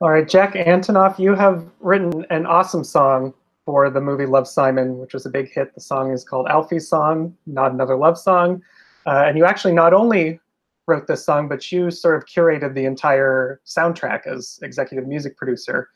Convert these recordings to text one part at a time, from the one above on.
All right, Jack Antonoff, you have written an awesome song for the movie Love, Simon, which was a big hit. The song is called Alfie's Song, Not Another Love Song. And you actually not only wrote this song, but you sort of curated the entire soundtrack as executive music producer.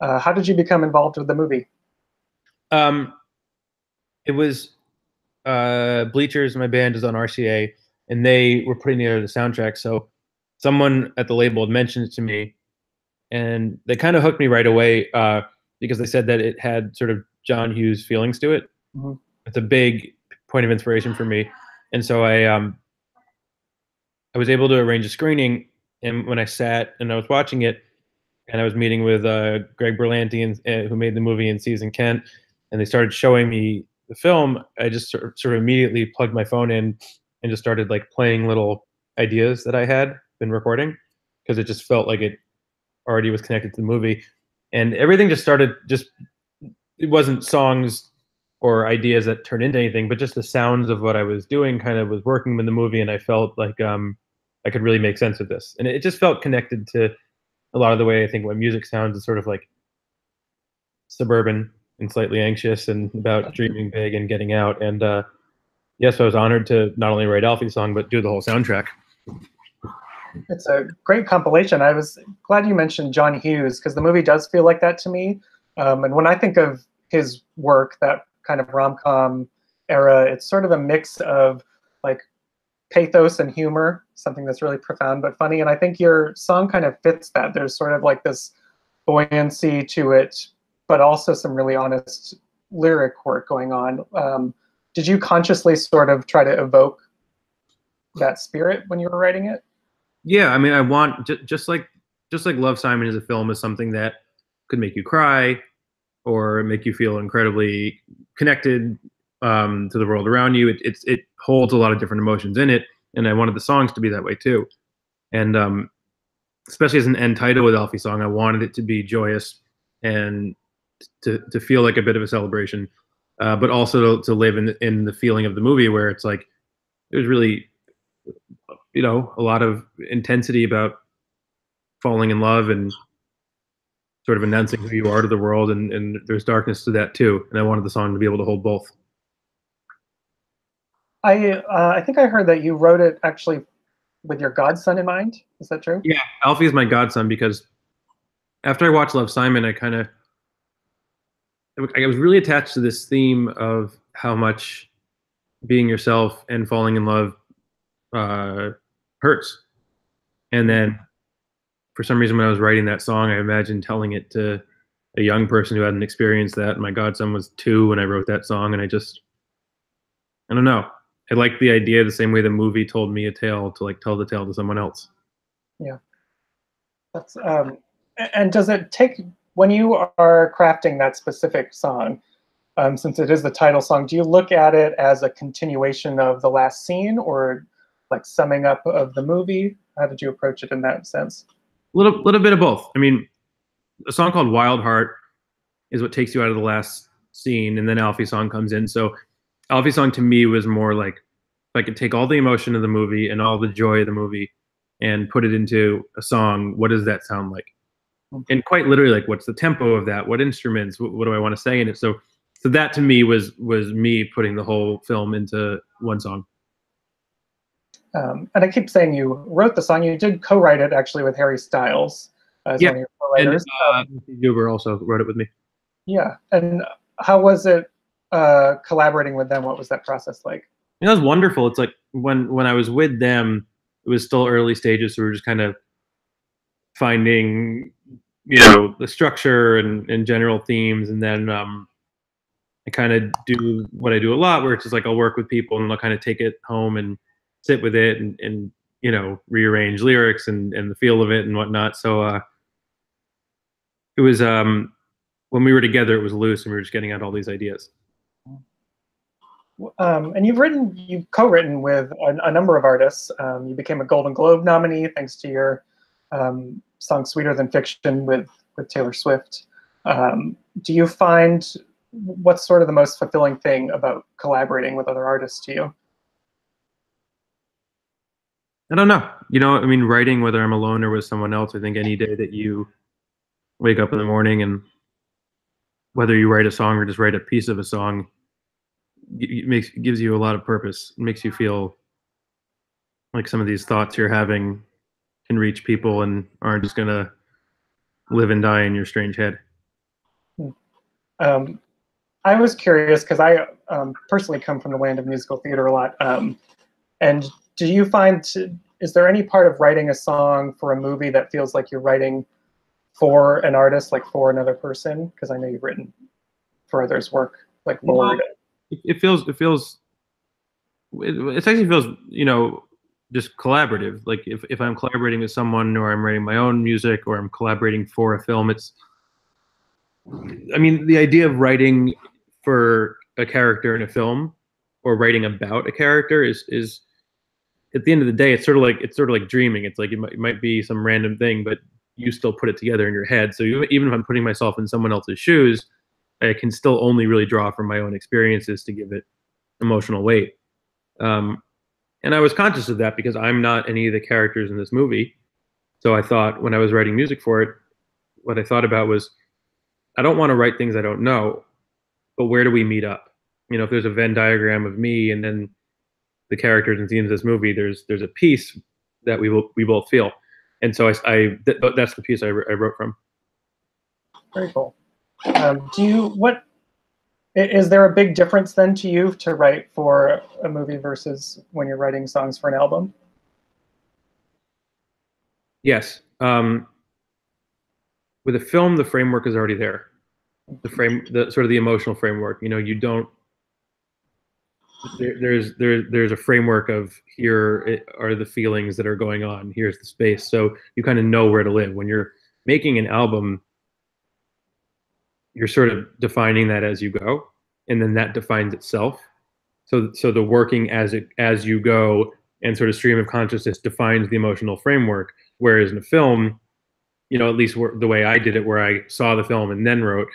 How did you become involved with the movie? Um, it was Bleachers, my band is on RCA, and they were putting together the soundtrack. So someone at the label had mentioned it to me, and they kind of hooked me right away because they said that it had sort of John Hughes feelings to it. Mhm. It's a big point of inspiration for me, and so I was able to arrange a screening. And when I sat and I was watching it, and I was meeting with Greg Berlanti, who made the movie, and Season Kent, and they started showing me the film. I just sort of immediately plugged my phone in and just started like playing little ideas that I had been recording because it just felt like it already was connected to the movie, and everything just started. Just it wasn't songs or ideas that turned into anything, but just the sounds of what I was doing kind of was working with the movie, and I felt like I could really make sense of this, and it just felt connected to a lot of the way I think what music sounds is sort of like suburban and slightly anxious and about dreaming big and getting out. And yes, I was honored to not only write Alfie's song but do the whole soundtrack. It's a great compilation. I was glad you mentioned John Hughes because the movie does feel like that to me. And when I think of his work, that kind of rom-com era, it's sort of a mix of like pathos and humor, something that's really profound but funny. And I think your song kind of fits that. There's sort of like this buoyancy to it, but also some really honest lyric work going on. Did you consciously sort of try to evoke that spirit when you were writing it? Yeah, I mean, I want just like Love, Simon is a film is something that could make you cry or make you feel incredibly connected to the world around you. It holds a lot of different emotions in it, and I wanted the songs to be that way too. And especially as an end title with Alfie song, I wanted it to be joyous and to feel like a bit of a celebration, but also to live in the feeling of the movie where it's like there's really a lot of intensity about falling in love and sort of announcing who you are to the world, and there's darkness to that too. And I wanted the song to be able to hold both. I think I heard that you wrote it actually with your godson in mind. Is that true? Yeah, Alfie is my godson because after I watched Love, Simon, I was really attached to this theme of how much being yourself and falling in love uh, hurts. And then for some reason, when I was writing that song, I imagined telling it to a young person who hadn't experienced that. My godson was 2 when I wrote that song, and I don't know. I like the idea the same way the movie told me a tale to like tell the tale to someone else. Yeah. That's and does it take when you are crafting that specific song, since it is the title song, do you look at it as a continuation of the last scene or like summing up of the movie? How did you approach it in that sense? Little bit of both. I mean, a song called Wild Heart is what takes you out of the last scene, and then Alfie song comes in. So Alfie song to me was more like if I could take all the emotion of the movie and all the joy of the movie and put it into a song, what does that sound like? And quite literally, like what's the tempo of that? What instruments? What do I want to say in it? So that to me was me putting the whole film into one song. And I keep saying you wrote the song. You did co-write it actually with Harry Styles as Yeah, one of your and co-writers. Huber also wrote it with me. Yeah. And how was it collaborating with them? What was that process like? It was wonderful. It's like when I was with them, it was still early stages, so we were just kind of finding, the structure and general themes, and then I kind of do what I do a lot, where it's just like I'll work with people and I'll kind of take it home and sit with it and rearrange lyrics and the feel of it and whatnot. So it was when we were together, it was loose, and we were just getting out all these ideas. And you've co-written with a number of artists. You became a Golden Globe nominee thanks to your song "Sweeter Than Fiction" with Taylor Swift. Do you find what's sort of the most fulfilling thing about collaborating with other artists to you? I don't know. I mean, writing, whether I'm alone or with someone else, I think any day that you wake up in the morning, and whether you write a song or just write a piece of a song, gives you a lot of purpose. It makes you feel like some of these thoughts you're having can reach people and aren't just gonna live and die in your strange head. Um, I was curious because I personally come from the land of musical theater a lot. And do you find, is there any part of writing a song for a movie that feels like you're writing for an artist, like for another person? Because I know you've written for others' work, like forward. It actually feels, just collaborative. Like if I'm collaborating with someone, or I'm writing my own music, or I'm collaborating for a film, the idea of writing for a character in a film, or writing about a character is at the end of the day, it's sort of like dreaming. It's like it might be some random thing, but you still put it together in your head. So even if I'm putting myself in someone else's shoes, I can still only really draw from my own experiences to give it emotional weight. And I was conscious of that because I'm not any of the characters in this movie. So I thought, when I was writing music for it, what I thought about was, I don't want to write things I don't know, but where do we meet up? If there's a Venn diagram of me and then the characters and themes of this movie, there's a piece that we both feel. And so that's the piece I wrote from. Very cool. Is there a big difference then to you to write for a movie versus when you're writing songs for an album? Yes. With a film, the framework is already there. The sort of the emotional framework. You don't. There's a framework of, here are the feelings that are going on. Here's the space. So you kind of know where to live. When you're making an album, you're sort of defining that as you go, and then that defines itself. So the working as you go and sort of stream of consciousness defines the emotional framework. Whereas in a film, at least the way I did it, where I saw the film and then wrote,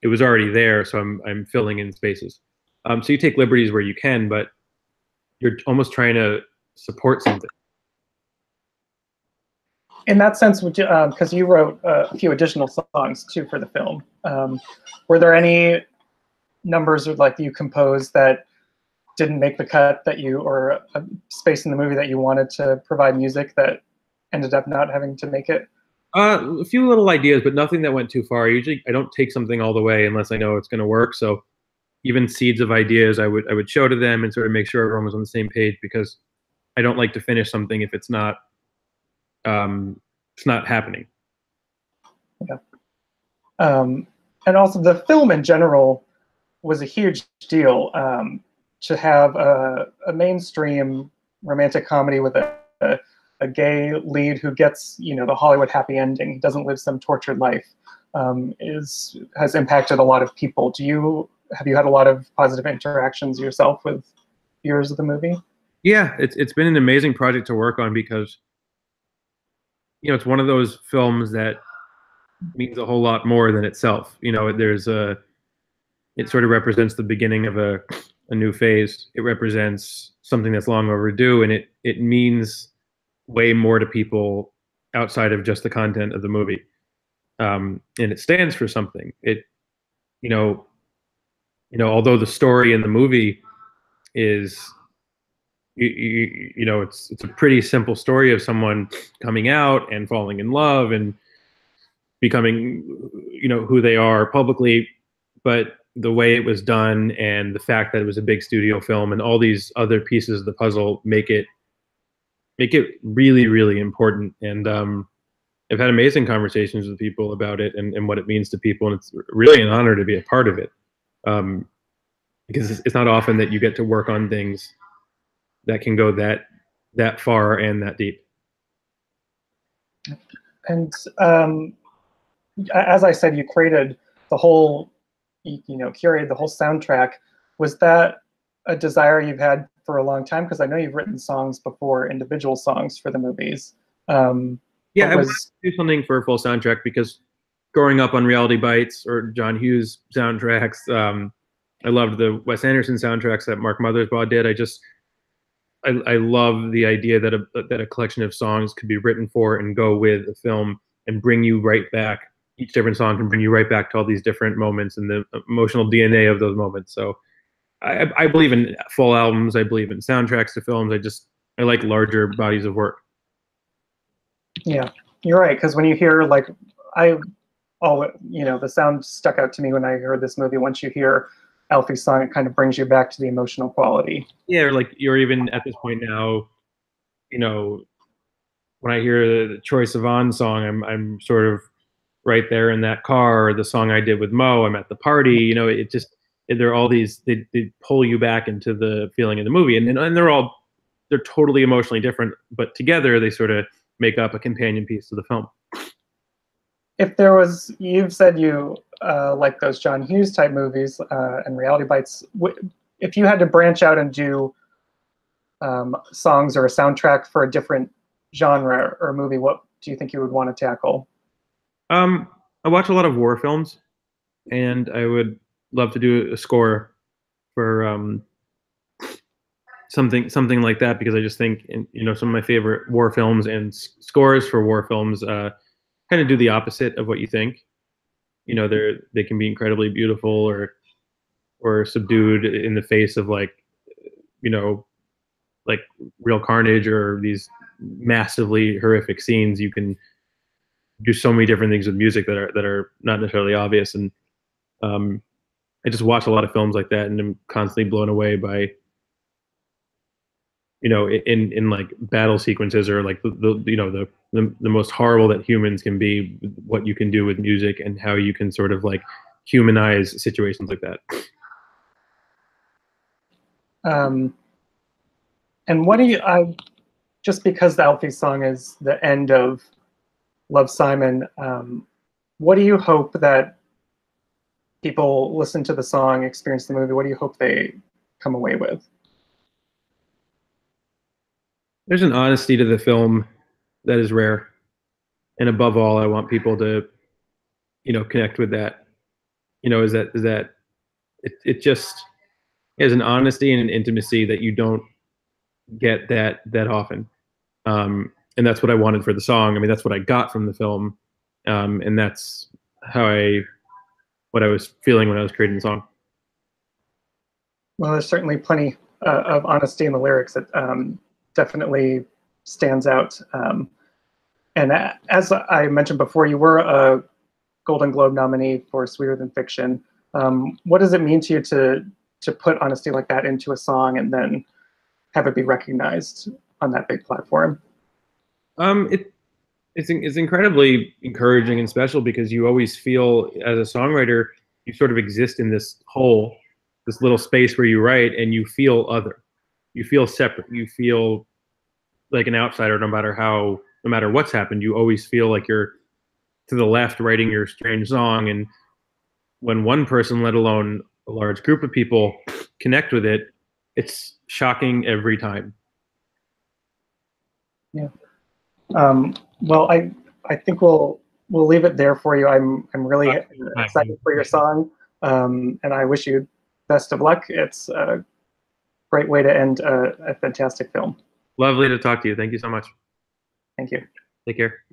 it was already there. So I'm filling in spaces. So you take liberties where you can, but you're almost trying to support something. In that sense, because you wrote a few additional songs too for the film, were there any numbers like you composed that didn't make the cut, or a space in the movie that you wanted to provide music that ended up not having to make it? A few little ideas, but nothing that went too far. Usually I don't take something all the way unless I know it's going to work. So even seeds of ideas, I would show to them and sort of make sure everyone was on the same page, because I don't like to finish something if it's not happening. Yeah. And also the film in general was a huge deal. To have a mainstream romantic comedy with a gay lead who gets, the Hollywood happy ending, he doesn't live some tortured life, has impacted a lot of people. Have you had a lot of positive interactions yourself with viewers of the movie? Yeah, it's been an amazing project to work on, because it's one of those films that means a whole lot more than itself. It sort of represents the beginning of a new phase. It represents something that's long overdue, and it means way more to people outside of just the content of the movie. And it stands for something. Although the story in the movie is, it's a pretty simple story of someone coming out and falling in love and becoming, who they are publicly. But the way it was done, and the fact that it was a big studio film, and all these other pieces of the puzzle make it really, really important. And I've had amazing conversations with people about it and what it means to people, and it's really an honor to be a part of it, because it's not often that you get to work on things that can go that far and that deep. And as I said, you created the whole, curated the whole soundtrack. Was that a desire you've had for a long time? Because I know you've written songs before, individual songs for the movies. Yeah, I wanted to do something for a full soundtrack, because growing up on Reality Bites or John Hughes soundtracks, I loved the Wes Anderson soundtracks that Mark Mothersbaugh did. I love the idea that a collection of songs could be written for and go with a film and bring you right back each different song can bring you right back to all these different moments and the emotional DNA of those moments. So I believe in full albums. I believe in soundtracks to films. I like larger bodies of work. Yeah, you're right. Because when you hear like, I, oh, the sound stuck out to me when I heard this movie. Once you hear Alfie's song, it kind of brings you back to the emotional quality. Yeah, or like you're even at this point now, when I hear the Troye Sivan song, I'm sort of right there in that car. Or the song I did with Mo, I'm at the party. It just there are all these they pull you back into the feeling of the movie, and they're totally emotionally different, but together they sort of make up a companion piece to the film. If there was, you've said you like those John Hughes type movies and reality bites. If you had to branch out and do songs or a soundtrack for a different genre or movie, what do you think you would want to tackle? I watch a lot of war films, and I would love to do a score for something like that, because I just think some of my favorite war films and scores for war films kind of do the opposite of what you think. They can be incredibly beautiful or subdued in the face of you know like real carnage or these massively horrific scenes. You can do so many different things with music that are not necessarily obvious, and um, I just watch a lot of films like that, and I'm constantly blown away by in like battle sequences, or like the most horrible that humans can be, what you can do with music and how you can sort of like humanize situations like that. And what do you, just because the Alfie song is the end of Love, Simon, what do you hope that people listen to the song, experience the movie, what do you hope they come away with? There's an honesty to the film that is rare, and above all, I want people to connect with that. Is that it just has an honesty and an intimacy that you don't get that often. And that's what I wanted for the song. I mean, that's what I got from the film, and that's what I was feeling when I was creating the song. Well, there's certainly plenty of honesty in the lyrics that definitely stands out. And as I mentioned before, you were a Golden Globe nominee for Sweeter Than Fiction. What does it mean to you to put honesty like that into a song and have it be recognized on that big platform? It's incredibly encouraging and special, because you always feel as a songwriter, you sort of exist in this hole, this little space where you write, and you feel other, you feel separate, you feel like an outsider. No matter what's happened, you always feel like you're to the left writing your strange song. And when one person, let alone a large group of people, connect with it, it's shocking every time. Yeah. Well, I think we'll leave it there for you. I'm really excited for your song, and I wish you best of luck. It's a great way to end a fantastic film. Lovely to talk to you. Thank you so much. Thank you. Take care.